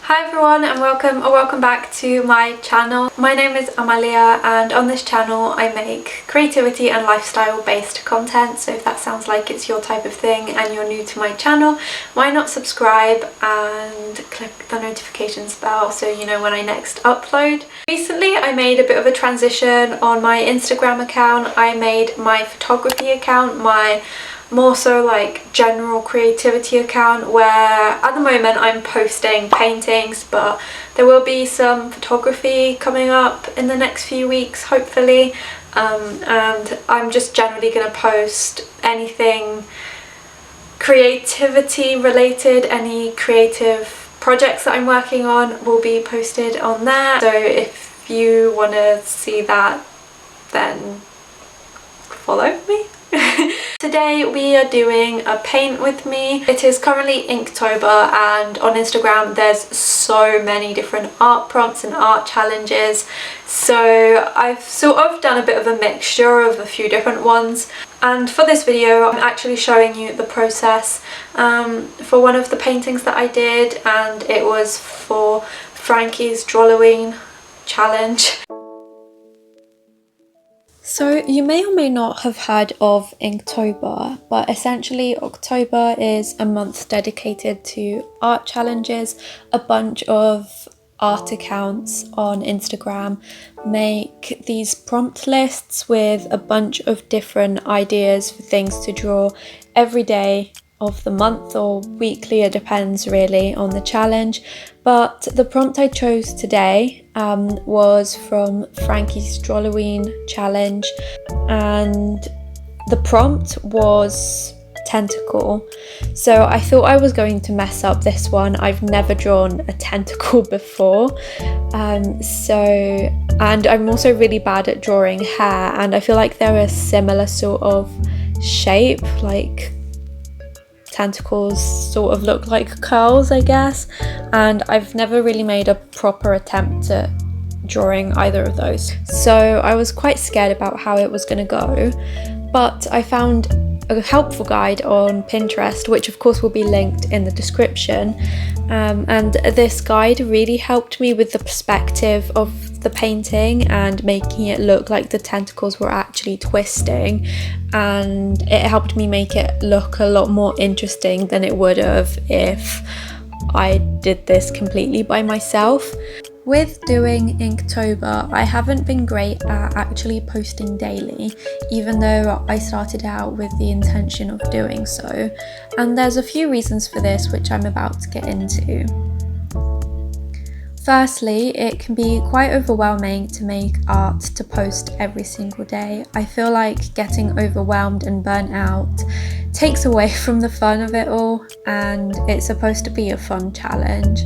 Hi everyone and welcome back to my channel. My name is Amalia and on this channel I make creativity and lifestyle based content, so if that sounds like it's your type of thing and you're new to my channel, why not subscribe and click the notifications bell so you know when I next upload. Recently I made a bit of a transition on my Instagram account. I made my photography account my more so like general creativity account, where at the moment I'm posting paintings, but there will be some photography coming up in the next few weeks hopefully, and I'm just generally going to post anything creativity related. Any creative projects that I'm working on will be posted on there, so if you want to see that then follow me. Today we are doing a paint with me. It is currently Inktober and on Instagram there's so many different art prompts and art challenges, so I've sort of done a bit of a mixture of a few different ones, and for this video I'm actually showing you the process for one of the paintings that I did, and it was for Frankie's Drawlloween challenge. So you may or may not have heard of Inktober, but essentially October is a month dedicated to art challenges. A bunch of art accounts on Instagram make these prompt lists with a bunch of different ideas for things to draw every day of the month or weekly, it depends really on the challenge. But the prompt I chose today was from Frankie's Drawlloween challenge, and the prompt was tentacle. So I thought I was going to mess up this one. I've never drawn a tentacle before, and I'm also really bad at drawing hair, and I feel like they're a similar sort of shape, like tentacles sort of look like curls, I guess, and I've never really made a proper attempt at drawing either of those, so I was quite scared about how it was going to go. But I found a helpful guide on Pinterest, which of course will be linked in the description, and this guide really helped me with the perspective of the painting and making it look like the tentacles were actually twisting, and it helped me make it look a lot more interesting than it would have if I did this completely by myself. With doing Inktober, I haven't been great at actually posting daily, even though I started out with the intention of doing so, and there's a few reasons for this which I'm about to get into. Firstly, it can be quite overwhelming to make art to post every single day. I feel like getting overwhelmed and burnt out takes away from the fun of it all, and it's supposed to be a fun challenge,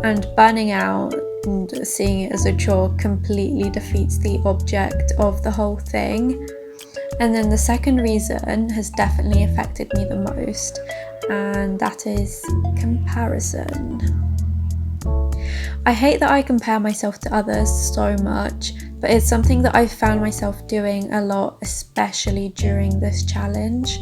and burning out and seeing it as a chore completely defeats the object of the whole thing. And then the second reason has definitely affected me the most, and that is comparison. I hate that I compare myself to others so much, but it's something that I've found myself doing a lot, especially during this challenge.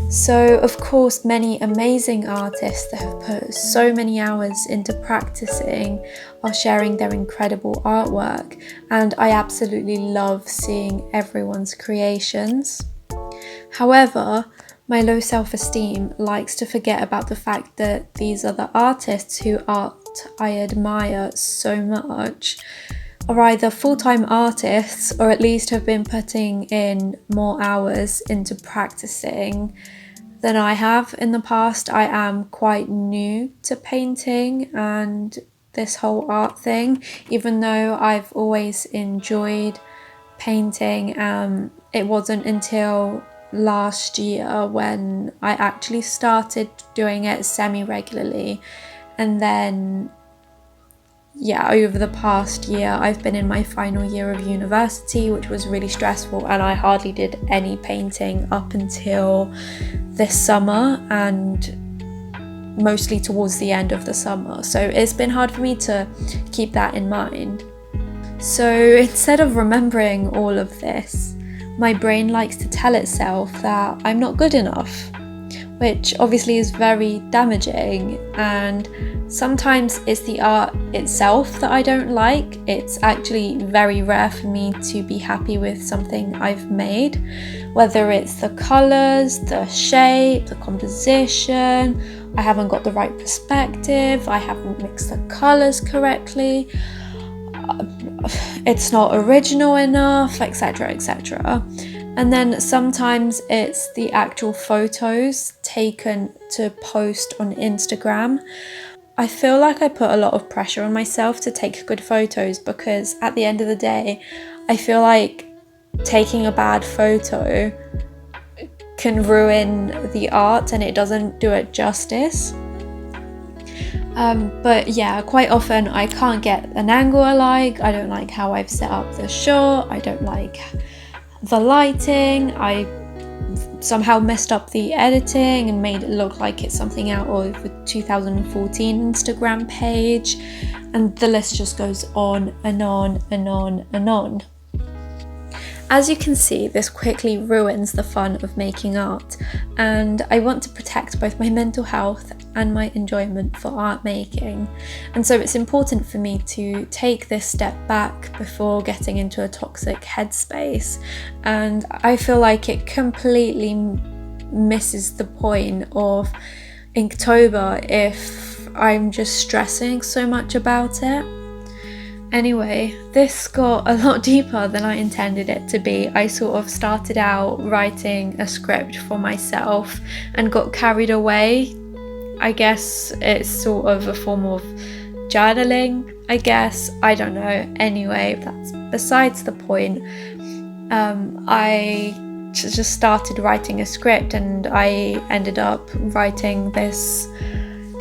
So of course many amazing artists that have put so many hours into practicing are sharing their incredible artwork, and I absolutely love seeing everyone's creations. However, my low self-esteem likes to forget about the fact that these other artists whose art I admire so much are either full-time artists or at least have been putting in more hours into practicing than I have in the past. I am quite new to painting and this whole art thing, even though I've always enjoyed painting. It wasn't until last year when I actually started doing it semi-regularly, and then over the past year I've been in my final year of university, which was really stressful, and I hardly did any painting up until this summer and mostly towards the end of the summer, so it's been hard for me to keep that in mind. So instead of remembering all of this, my brain likes to tell itself that I'm not good enough, which obviously is very damaging. And sometimes it's the art itself that I don't like. It's actually very rare for me to be happy with something I've made, whether it's the colours, the shape, the composition, I haven't got the right perspective, I haven't mixed the colours correctly, it's not original enough, etc, etc. And then sometimes it's the actual photos taken to post on Instagram. I feel like I put a lot of pressure on myself to take good photos, because at the end of the day, I feel like taking a bad photo can ruin the art and it doesn't do it justice. But yeah, quite often I can't get an angle I like, I don't like how I've set up the shot, I don't like the lighting, I somehow messed up the editing and made it look like it's something out of a 2014 Instagram page, and the list just goes on and on and on and on. As you can see, this quickly ruins the fun of making art, and I want to protect both my mental health and my enjoyment for art making. And so it's important for me to take this step back before getting into a toxic headspace. And I feel like it completely misses the point of Inktober if I'm just stressing so much about it. Anyway, this got a lot deeper than I intended it to be. I sort of started out writing a script for myself and got carried away. I guess it's sort of a form of journaling, I guess. I don't know. Anyway, that's besides the point. I just started writing a script and I ended up writing this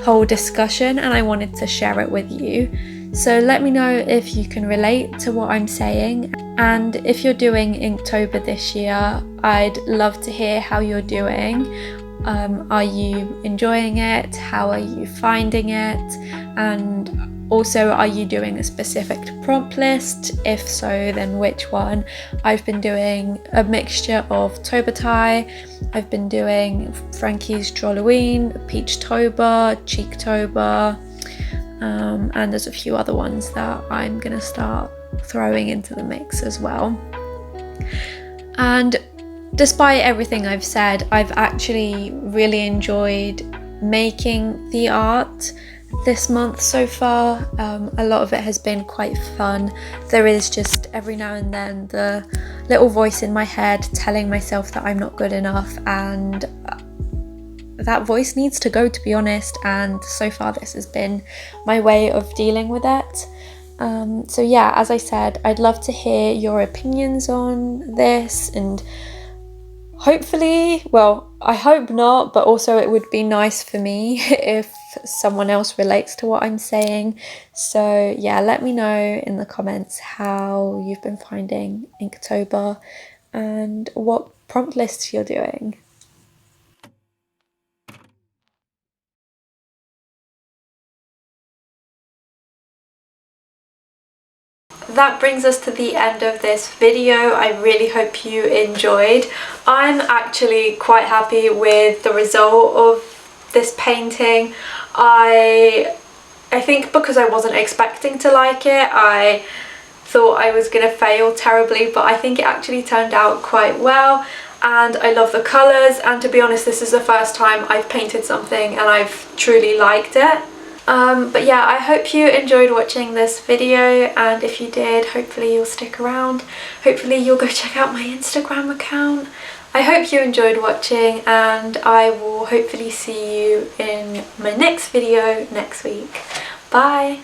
whole discussion, and I wanted to share it with you. So let me know if you can relate to what I'm saying, and if you're doing Inktober this year, I'd love to hear how you're doing. Are you enjoying it? How are you finding it? And also, are you doing a specific prompt list? If so, then which one? I've been doing a mixture of Tober Tie, I've been doing frankiisdrawlloween, Peachtober, Cheektober, and there's a few other ones that I'm gonna start throwing into the mix as well. And despite everything I've said, I've actually really enjoyed making the art this month so far. A lot of it has been quite fun. There is just every now and then the little voice in my head telling myself that I'm not good enough, and that voice needs to go, to be honest, and so far this has been my way of dealing with it. So yeah, as I said, I'd love to hear your opinions on this, and hopefully, well, I hope not, but also it would be nice for me if someone else relates to what I'm saying. So yeah, let me know in the comments how you've been finding Inktober and what prompt lists you're doing. That brings us to the end of this video. I really hope you enjoyed. I'm actually quite happy with the result of this painting. I think because I wasn't expecting to like it, I thought I was gonna fail terribly, but I think it actually turned out quite well, and I love the colours, and to be honest, this is the first time I've painted something and I've truly liked it. But yeah, I hope you enjoyed watching this video, and if you did, hopefully you'll stick around. Hopefully you'll go check out my Instagram account. I hope you enjoyed watching, and I will hopefully see you in my next video next week. Bye!